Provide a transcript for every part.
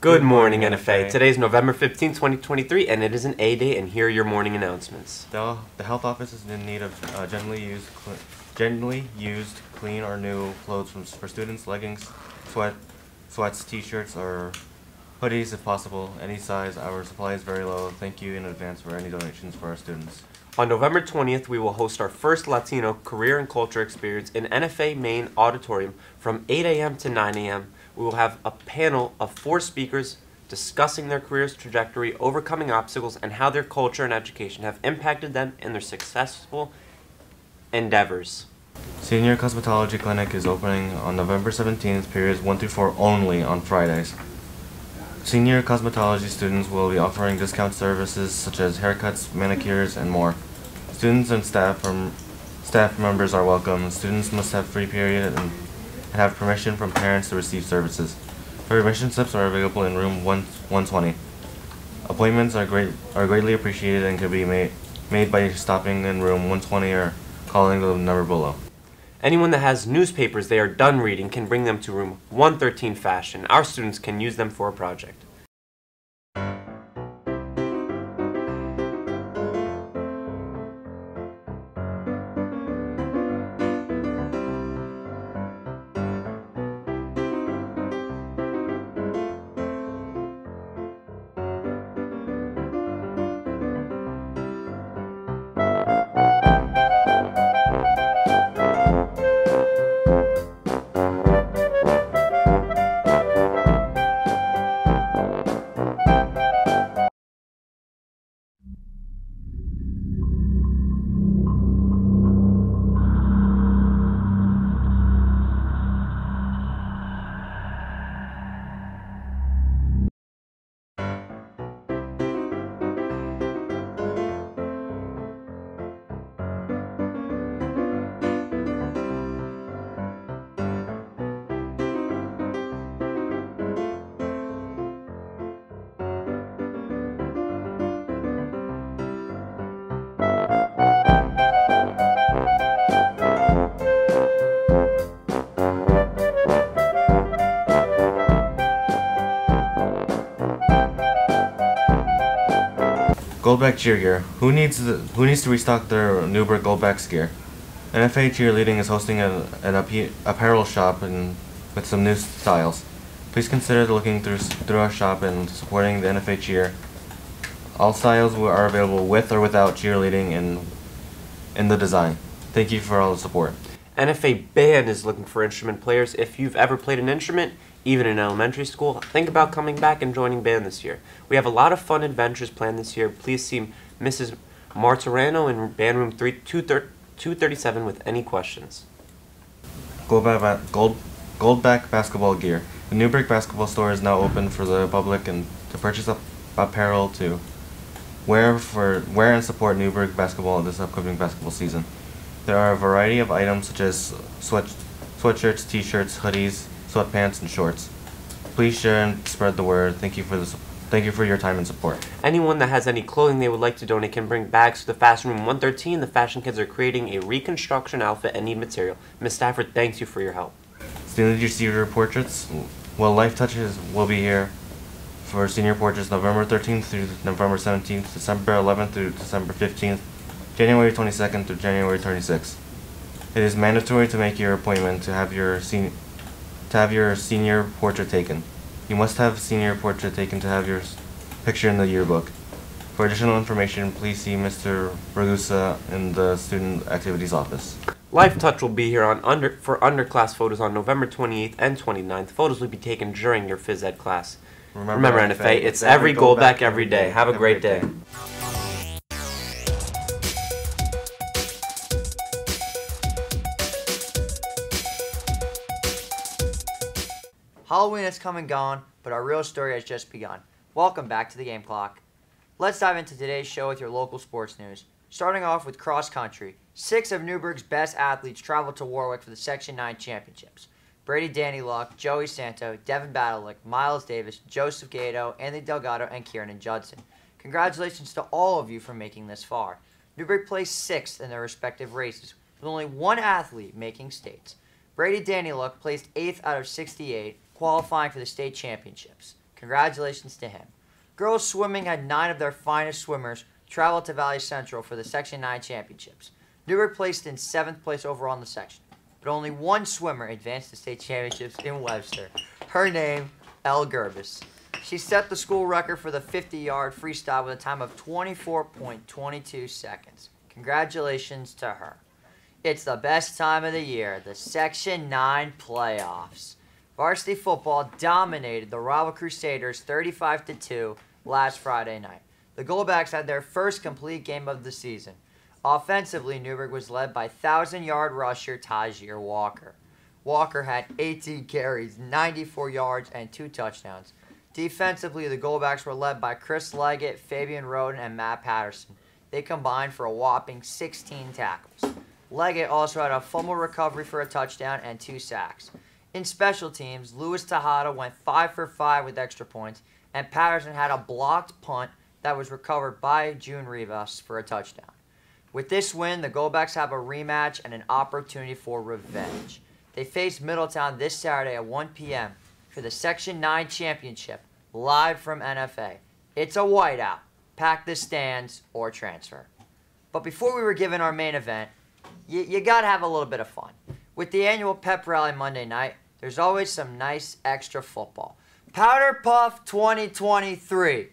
Good morning, NFA. Today is November 15, 2023, and it is an A day, and here are your morning announcements. The health office is in need of gently used, clean or new clothes for students, leggings, sweats, t-shirts, or hoodies if possible, any size. Our supply is very low. Thank you in advance for any donations for our students. On November 20th, we will host our first Latino Career and Culture Experience in NFA Main Auditorium from 8 a.m. to 9 a.m. We will have a panel of 4 speakers discussing their career's trajectory, overcoming obstacles, and how their culture and education have impacted them in their successful endeavors. Senior Cosmetology Clinic is opening on November 17th, periods 1 through 4 only on Fridays. Senior cosmetology students will be offering discount services such as haircuts, manicures, and more. Students and staff members are welcome. Students must have free period and have permission from parents to receive services. Permission slips are available in room 120. Appointments are greatly appreciated and can be made by stopping in room 120 or calling the number below. Anyone that has newspapers they are done reading can bring them to room 113 Fashion. Our students can use them for a project. Goldback cheer gear. Who needs to restock their Newberg Goldbacks gear? NFA Cheerleading is hosting an apparel shop with some new styles. Please consider looking through our shop and supporting the NFA cheer. All styles are available with or without cheerleading in the design. Thank you for all the support. NFA Band is looking for instrument players. If you've ever played an instrument, even in elementary school, think about coming back and joining band this year. We have a lot of fun adventures planned this year. Please see Mrs. Martorano in band room 237 with any questions. Goldback basketball gear. The Newberg basketball store is now open for the public and to purchase apparel to wear and support Newberg basketball this upcoming basketball season. There are a variety of items such as sweatshirts, t-shirts, hoodies, sweatpants, and shorts. Please share and spread the word. Thank you for your time and support. Anyone that has any clothing they would like to donate can bring bags to the Fashion Room 113. The Fashion Kids are creating a reconstruction outfit and need material. Ms. Stafford thanks you for your help. Student receiver portraits. Well, Life Touches will be here for senior portraits November 13th through November 17th, December 11th through December 15th, January 22nd through January 26th. It is mandatory to make your appointment to have your senior portrait taken. You must have a senior portrait taken to have your picture in the yearbook. For additional information, please see Mr. Ragusa in the Student Activities Office. Life Touch will be here for underclass photos on November 28th and 29th. Photos will be taken during your phys ed class. Remember NFA, it's every Goldback every day. Have a great day. Halloween has come and gone, but our real story has just begun. Welcome back to the Game Clock. Let's dive into today's show with your local sports news. Starting off with cross country, 6 of Newberg's best athletes traveled to Warwick for the Section 9 championships. Brady Danny Luck, Joey Santo, Devin Badalick, Miles Davis, Joseph Gato, Anthony Delgado, and Kieran Judson. Congratulations to all of you for making this far. Newberg placed 6th in their respective races, with only one athlete making states. Brady Danny Luck placed 8th out of 68, qualifying for the state championships. Congratulations to him. Girls swimming had 9 of their finest swimmers travel to Valley Central for the Section 9 championships. Newburgh placed in 7th place overall in the section, but only 1 swimmer advanced to state championships in Webster. Her name, Elle Gerbis. She set the school record for the 50-yard freestyle with a time of 24.22 seconds. Congratulations to her. It's the best time of the year, the Section 9 playoffs. Varsity football dominated the rival Crusaders 35-2 last Friday night. The Goldbacks had their first complete game of the season. Offensively, Newburgh was led by 1,000-yard rusher Tajir Walker. Walker had 18 carries, 94 yards, and 2 touchdowns. Defensively, the Goldbacks were led by Chris Leggett, Fabian Roden, and Matt Patterson. They combined for a whopping 16 tackles. Leggett also had a fumble recovery for a touchdown and 2 sacks. In special teams, Louis Tejada went 5 for 5 with extra points, and Patterson had a blocked punt that was recovered by June Rivas for a touchdown. With this win, the Goldbacks have a rematch and an opportunity for revenge. They face Middletown this Saturday at 1 p.m. for the Section 9 championship, live from NFA. It's a whiteout. Pack the stands or transfer. But before we were given our main event, you got to have a little bit of fun. With the annual pep rally Monday night, there's always some nice extra football. Powder Puff 2023.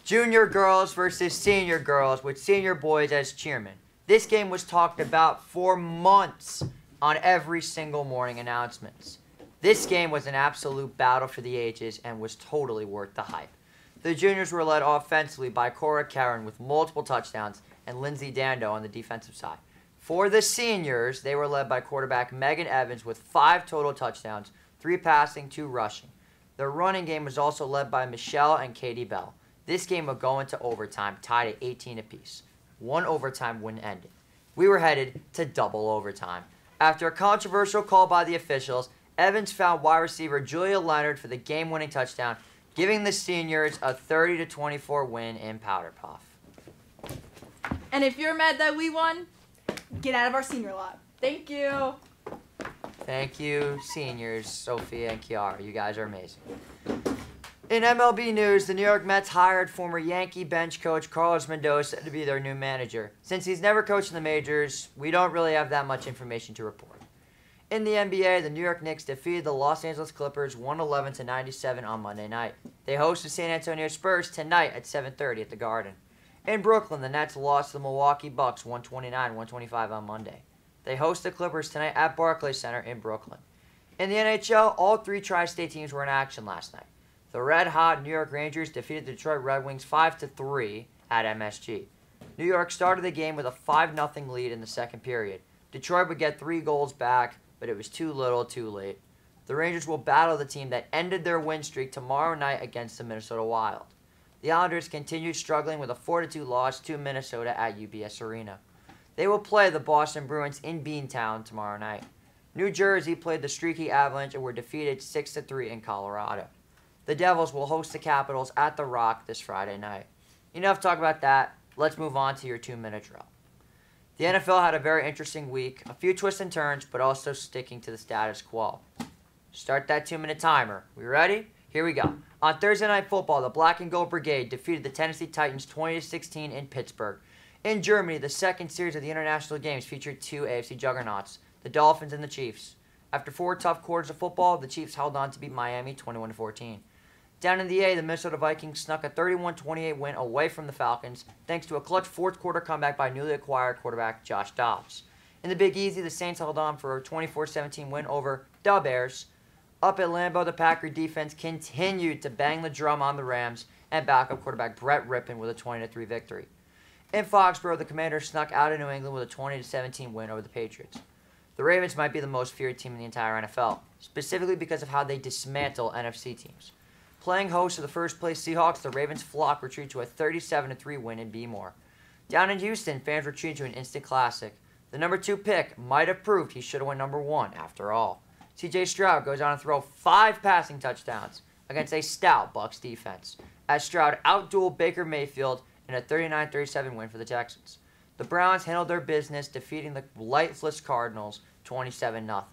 Junior girls versus senior girls with senior boys as chairmen. This game was talked about for months on every single morning announcements. This game was an absolute battle for the ages and was totally worth the hype. The juniors were led offensively by Cora Karen with multiple touchdowns and Lindsay Dando on the defensive side. For the seniors, they were led by quarterback Megan Evans with 5 total touchdowns, 3 passing, 2 rushing. The running game was also led by Michelle and Katie Bell. This game would go into overtime, tied at 18 apiece. 1 overtime win ended. We were headed to double overtime. After a controversial call by the officials, Evans found wide receiver Julia Leonard for the game-winning touchdown, giving the seniors a 30-24 win in Powder Puff. And if you're mad that we won, get out of our senior lot. Thank you. Thank you, seniors, Sophia and Kiara. You guys are amazing. In MLB news, the New York Mets hired former Yankee bench coach Carlos Mendoza to be their new manager. Since he's never coached in the majors, we don't really have that much information to report. In the NBA, the New York Knicks defeated the Los Angeles Clippers 111-97 on Monday night. They host the San Antonio Spurs tonight at 7:30 at the Garden. In Brooklyn, the Nets lost to the Milwaukee Bucks 129-125 on Monday. They host the Clippers tonight at Barclays Center in Brooklyn. In the NHL, all 3 tri-state teams were in action last night. The red-hot New York Rangers defeated the Detroit Red Wings 5-3 at MSG. New York started the game with a 5-0 lead in the second period. Detroit would get 3 goals back, but it was too little too late. The Rangers will battle the team that ended their win streak tomorrow night against the Minnesota Wild. The Islanders continued struggling with a 4-2 loss to Minnesota at UBS Arena. They will play the Boston Bruins in Beantown tomorrow night. New Jersey played the streaky Avalanche and were defeated 6-3 in Colorado. The Devils will host the Capitals at The Rock this Friday night. Enough talk about that. Let's move on to your 2-minute drill. The NFL had a very interesting week, a few twists and turns, but also sticking to the status quo. Start that 2-minute timer. We ready? Here we go. On Thursday Night Football, the Black and Gold Brigade defeated the Tennessee Titans 20-16 in Pittsburgh. In Germany, the second series of the international games featured 2 AFC juggernauts, the Dolphins and the Chiefs. After 4 tough quarters of football, the Chiefs held on to beat Miami 21-14. Down in the A, the Minnesota Vikings snuck a 31-28 win away from the Falcons thanks to a clutch fourth-quarter comeback by newly acquired quarterback Josh Dobbs. In the Big Easy, the Saints held on for a 24-17 win over the Bears. Up at Lambeau, the Packer defense continued to bang the drum on the Rams, and backup quarterback Brett Rippon with a 20-3 victory. In Foxborough, the Commanders snuck out of New England with a 20-17 win over the Patriots. The Ravens might be the most feared team in the entire NFL, specifically because of how they dismantle NFC teams. Playing host to the first-place Seahawks, the Ravens flock retreat to a 37-3 win in B-More. Down in Houston, fans retreat to an instant classic. The number 2 pick might have proved he should have won number 1 after all. C.J. Stroud goes on to throw 5 passing touchdowns against a stout Bucs defense, as Stroud outdueled Baker Mayfield in a 39-37 win for the Texans. The Browns handled their business, defeating the lifeless Cardinals 27-0.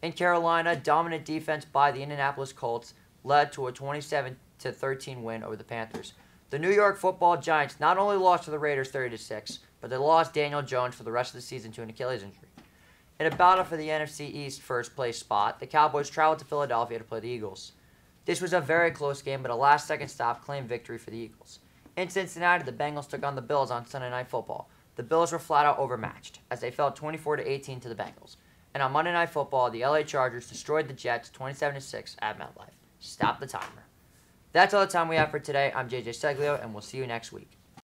In Carolina, dominant defense by the Indianapolis Colts led to a 27 20-13 win over the Panthers. The New York Football Giants not only lost to the Raiders 30-6, but they lost Daniel Jones for the rest of the season to an Achilles injury. In a battle for the NFC East first place spot, the Cowboys traveled to Philadelphia to play the Eagles. This was a very close game, but a last-second stop claimed victory for the Eagles. In Cincinnati, the Bengals took on the Bills on Sunday Night Football. The Bills were flat-out overmatched, as they fell 24-18 to the Bengals. And on Monday Night Football, the LA Chargers destroyed the Jets 27-6 at MetLife. Stop the timer. That's all the time we have for today. I'm JJ Seglio, and we'll see you next week.